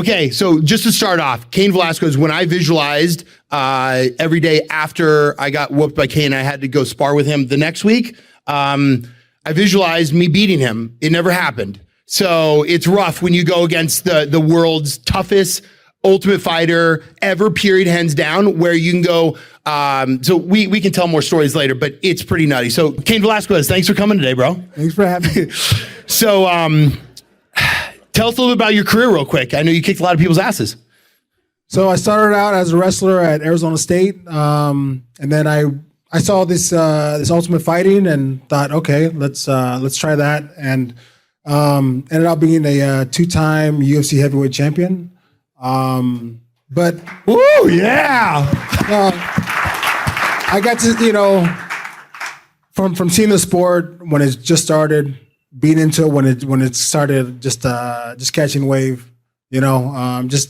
Okay, so just to start off, Cain Velasquez, when I visualized every day after I got whooped by Cain, I had to go spar with him the next week. I visualized me beating him. It never happened. So it's rough when you go against the world's toughest ultimate fighter ever, period, hands down, where you can go. So we can tell more stories later, but it's pretty nutty. So Cain Velasquez, thanks for coming today, bro. Thanks for having me. So tell us a little bit about your career real quick. I know you kicked a lot of people's asses. So I started out as a wrestler at Arizona State, and then I saw this Ultimate Fighting and thought, okay, let's try that, and ended up being a two-time UFC Heavyweight Champion. But woo, yeah, I got to, from seeing the sport when it just started, being into it when it started, just catching wave, just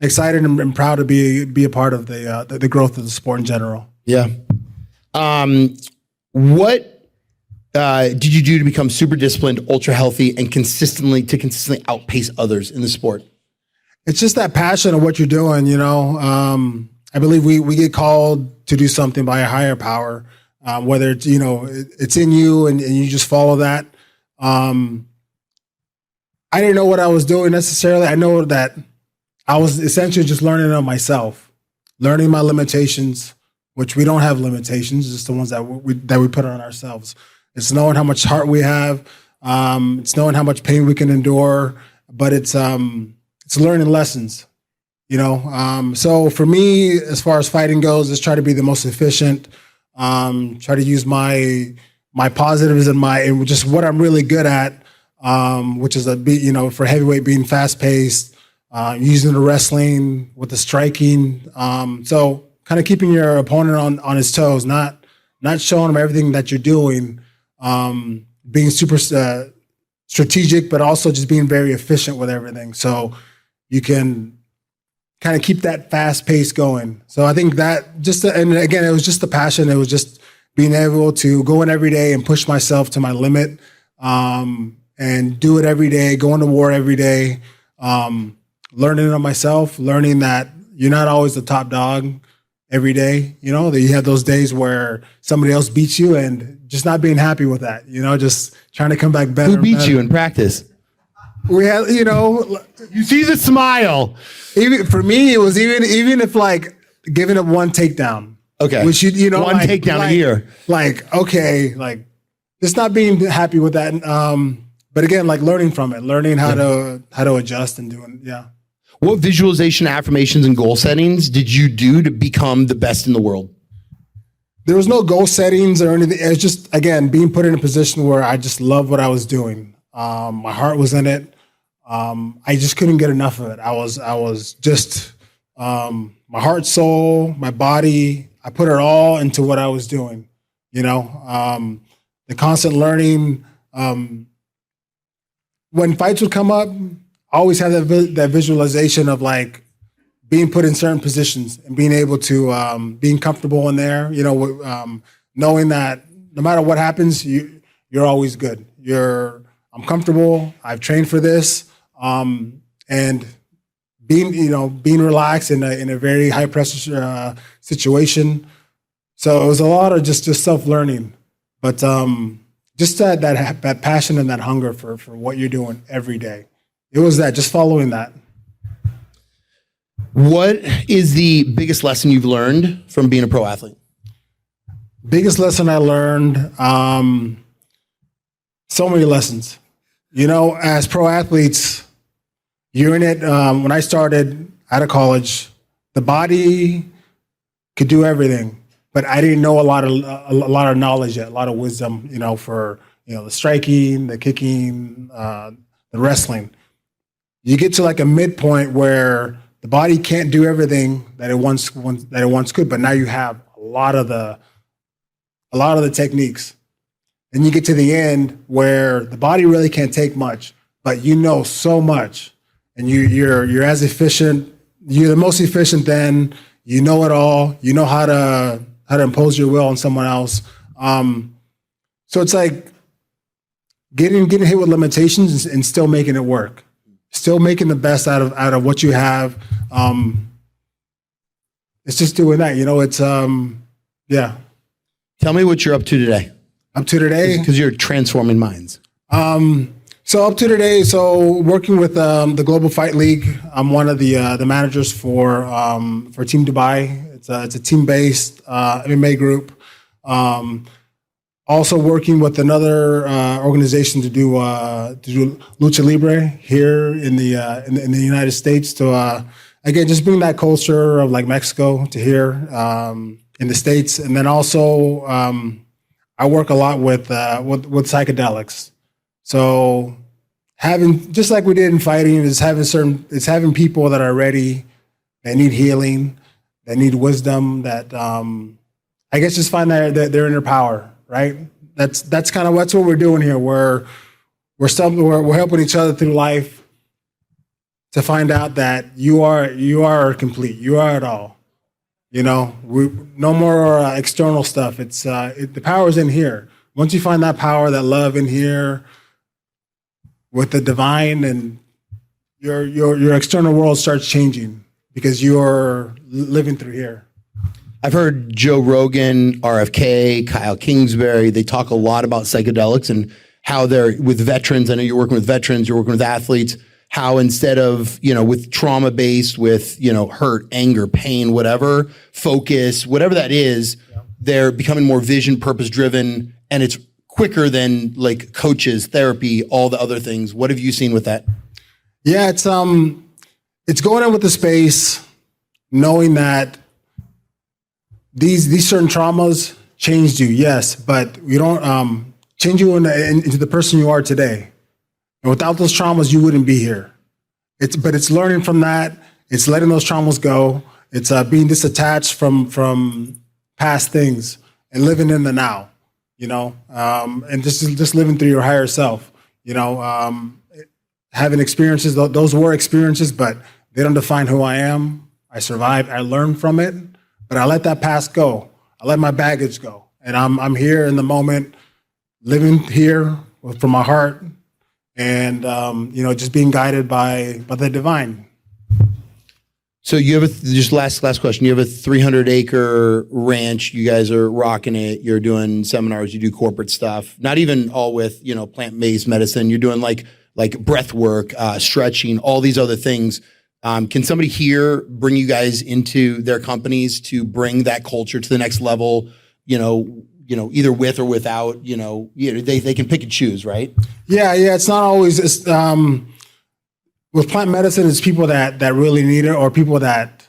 excited and proud to be a part of the growth of the sport in general. Yeah. What did you do to become super disciplined, ultra healthy, and consistently outpace others in the sport? It's just that passion of what you're doing, I believe we get called to do something by a higher power, whether it's, it's in you and you just follow that. I didn't know what I was doing necessarily. I know that I was essentially just learning on myself, learning my limitations, which we don't have limitations, just the ones that we put on ourselves. It's knowing how much heart we have. It's knowing how much pain we can endure, but it's learning lessons, So for me, as far as fighting goes, is try to be the most efficient, try to use my positives and just what I'm really good at, which is for heavyweight being fast paced, using the wrestling with the striking. So kind of keeping your opponent on his toes, not showing him everything that you're doing, being super strategic, but also just being very efficient with everything. So you can kind of keep that fast pace going. So I think that and again, it was just the passion. It was just being able to go in every day and push myself to my limit, and do it every day, going to war every day, learning on myself, learning that you're not always the top dog every day, that you have those days where somebody else beats you and just not being happy with that, just trying to come back better. Who beat you in practice? We had, you see the smile. Even for me, it was even if like giving up one takedown. Okay. Which one takedown a year. Okay, just not being happy with that. But again, like learning from it, learning how to adjust and doing, yeah. What visualization, affirmations, and goal settings did you do to become the best in the world? There was no goal settings or anything. It was just, again, being put in a position where I just loved what I was doing. My heart was in it. I just couldn't get enough of it. I was just, my heart, soul, my body, I put it all into what I was doing, the constant learning. When fights would come up, I always have that visualization of like being put in certain positions and being able to, being comfortable in there, knowing that no matter what happens, you're always good. I'm comfortable. I've trained for this. And being relaxed in a very high pressure situation. So it was a lot of just self-learning, but just that passion and that hunger for what you're doing every day. It was that, just following that. What is the biggest lesson you've learned from being a pro athlete? Biggest lesson I learned, so many lessons. As pro athletes, you're in it. When I started out of college, the body could do everything, but I didn't know a lot of knowledge yet, a lot of wisdom, for the striking, the kicking, the wrestling. You get to like a midpoint where the body can't do everything that it once could, but now you have a lot of the techniques. Then you get to the end where the body really can't take much, but so much, and you're as efficient. You're the most efficient. Then you know it all. You know how to impose your will on someone else. So it's like getting hit with limitations and still making it work. still making the best out of what you have. It's just doing that, it's, yeah. Tell me what you're up to today. Up to today? Because you're transforming minds. So up to today, working with the Global Fight League. I'm one of the managers for Team Dubai. It's a team-based MMA group. Also working with another organization to do lucha libre here in the United States to again just bring that culture of like Mexico to here in the States, and then also I work a lot with psychedelics. So having, just like we did in fighting, is having people that are ready, that need healing, that need wisdom, that I guess just find that they're in their power, right? That's kind of what we're doing here. We're helping each other through life to find out that you are complete. You are it all. No more external stuff. It's the power's in here. Once you find that power, that love in here with the divine, and your external world starts changing because you're living through here. I've heard Joe Rogan, RFK, Kyle Kingsbury, they talk a lot about psychedelics and how they're with veterans. I know you're working with veterans, you're working with athletes, how instead of, with trauma-based, with, hurt, anger, pain, whatever, focus, whatever that is, they're becoming more vision, purpose-driven, and it's quicker than like coaches, therapy, all the other things. What have you seen with that? Yeah, it's going in with the space, knowing that these certain traumas changed you, yes, but you don't change you into the person you are today. And without those traumas, you wouldn't be here. But it's learning from that. It's letting those traumas go. It's being disattached from past things and living in the now. And just living through your higher self. Having experiences. Those were experiences, but they don't define who I am. I survived. I learned from it, but I let that past go. I let my baggage go, and I'm here in the moment, living here from my heart. And, just being guided by the divine. So you have just last question. You have a 300-acre ranch. You guys are rocking it. You're doing seminars. You do corporate stuff. Not even all with, plant-based medicine. You're doing like breath work, stretching, all these other things. Can somebody here bring you guys into their companies to bring that culture to the next level? Either with or without, they can pick and choose, right? Yeah. It's not always, with plant medicine, it's people that really need it, or people that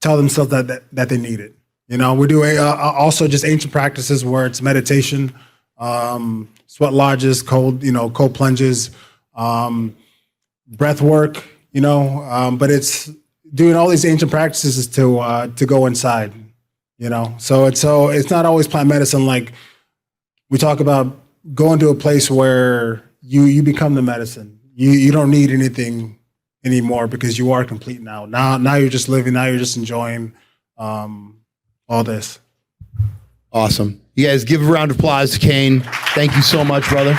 tell themselves that they need it. We do also just ancient practices where it's meditation, sweat lodges, cold plunges, breath work, but it's doing all these ancient practices to go inside. So it's not always plant medicine. Like we talk about going to a place where you become the medicine. You don't need anything anymore because you are complete now. Now you're just living. Now you're just enjoying all this. Awesome. You guys give a round of applause to Cain. Thank you so much, brother.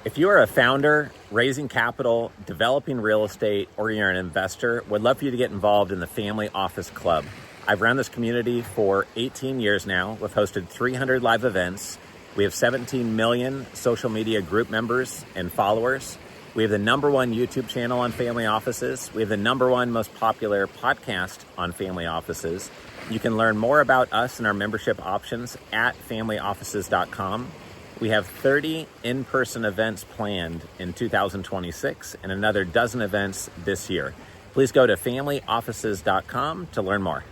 If you are a founder, raising capital, developing real estate, or you're an investor, would love for you to get involved in the Family Office Club. I've run this community for 18 years now. We've hosted 300 live events. We have 17 million social media group members and followers. We have the #1 YouTube channel on family offices. We have the #1 most popular podcast on family offices. You can learn more about us and our membership options at familyoffices.com. We have 30 in-person events planned in 2026 and another dozen events this year. Please go to familyoffices.com to learn more.